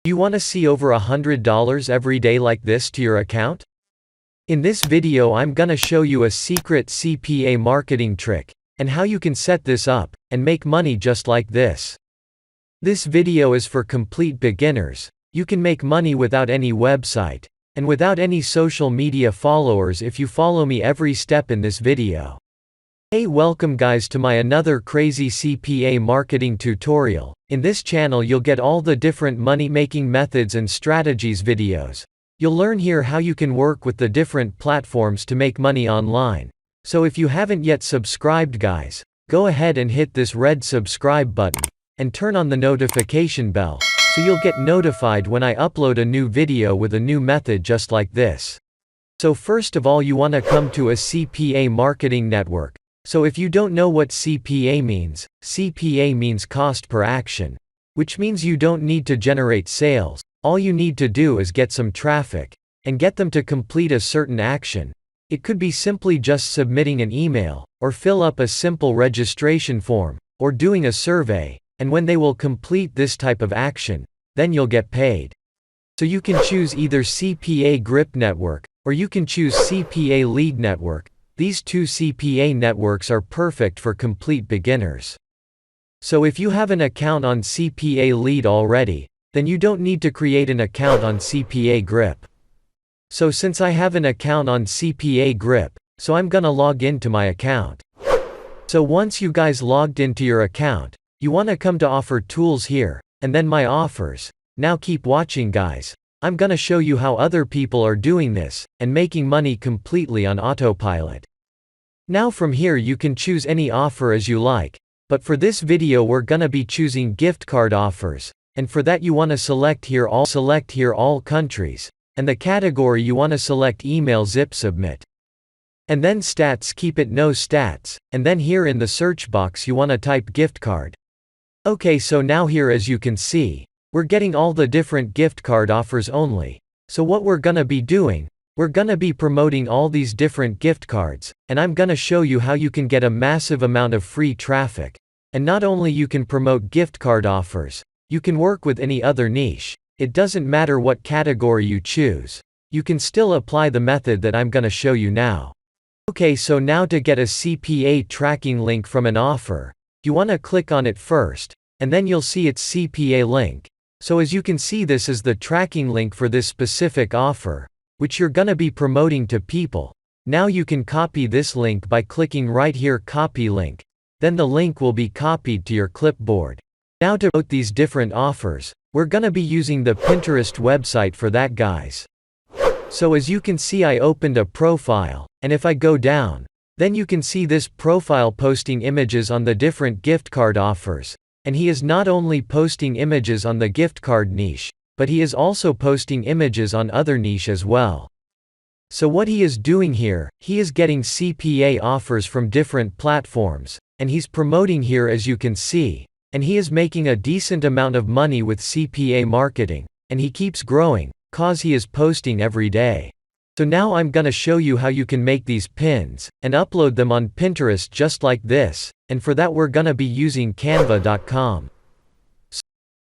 Do you want to see over $100 every day like this to your account? In this video I'm gonna show you a secret CPA marketing trick, and how you can set this up, and make money just like this. This video is for complete beginners. You can make money without any website, and without any social media followers if you follow me every step in this video. Hey, welcome guys to my another crazy CPA marketing tutorial. In this channel you'll get all the different money making methods and strategies videos. You'll learn here how you can work with the different platforms to make money online. So if you haven't yet subscribed guys, go ahead and hit this red subscribe button, and turn on the notification bell, so you'll get notified when I upload a new video with a new method just like this. So first of all you want to come to a CPA marketing network. So if you don't know what CPA means cost per action, which means you don't need to generate sales. All you need to do is get some traffic, and get them to complete a certain action. It could be simply just submitting an email, or fill up a simple registration form, or doing a survey, and when they will complete this type of action, then you'll get paid. So you can choose either CPA Grip Network, or you can choose CPA Lead Network. These two CPA networks are perfect for complete beginners. So if you have an account on CPA Lead already, then you don't need to create an account on CPA Grip. So since I have an account on CPA Grip, so I'm gonna log into my account. So once you guys logged into your account, you wanna come to Offer Tools here, and then My Offers. Now keep watching guys. I'm gonna show you how other people are doing this, and making money completely on autopilot. Now from here you can choose any offer as you like, but for this video we're gonna be choosing gift card offers, and for that you wanna select here all countries, and the category you wanna select email zip submit. And then stats, keep it no stats, and then here in the search box you wanna type gift card. Okay, so now here as you can see, we're getting all the different gift card offers only. So what we're gonna be doing, we're gonna be promoting all these different gift cards, and I'm gonna show you how you can get a massive amount of free traffic. And not only you can promote gift card offers, you can work with any other niche. It doesn't matter what category you choose. You can still apply the method that I'm gonna show you now. Okay, so now to get a CPA tracking link from an offer, you wanna click on it first, and then you'll see its CPA link. So as you can see, this is the tracking link for this specific offer, which you're gonna be promoting to people. Now you can copy this link by clicking right here, copy link. Then the link will be copied to your clipboard. Now to promote these different offers, we're gonna be using the Pinterest website for that guys. So as you can see, I opened a profile, and if I go down, then you can see this profile posting images on the different gift card offers. And he is not only posting images on the gift card niche, but he is also posting images on other niche as well. So what he is doing here, he is getting CPA offers from different platforms, and he's promoting here as you can see, and he is making a decent amount of money with CPA marketing, and he keeps growing, cause he is posting every day. So now I'm gonna show you how you can make these pins, and upload them on Pinterest just like this, and for that we're gonna be using canva.com.